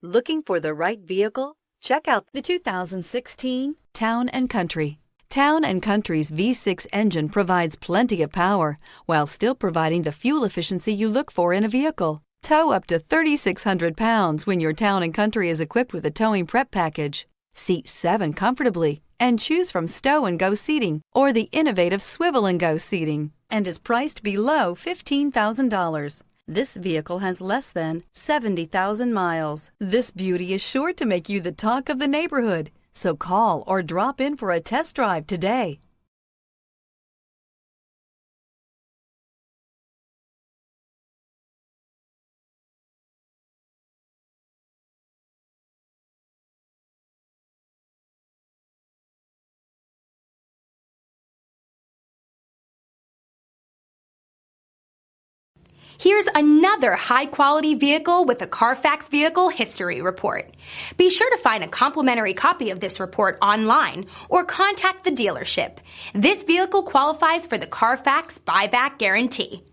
Looking for the right vehicle? Check out the 2016 Town & Country. Town & Country's V6 engine provides plenty of power while still providing the fuel efficiency you look for in a vehicle. Tow up to 3,600 pounds when your Town & Country is equipped with a towing prep package. Seat 7 comfortably and choose from stow and go seating or the innovative swivel and go seating, and is priced below $15,000. This vehicle has less than 70,000 miles. This beauty is sure to make you the talk of the neighborhood. So call or drop in for a test drive today. Here's another high-quality vehicle with a Carfax Vehicle History Report. Be sure to find a complimentary copy of this report online or contact the dealership. This vehicle qualifies for the Carfax Buyback Guarantee.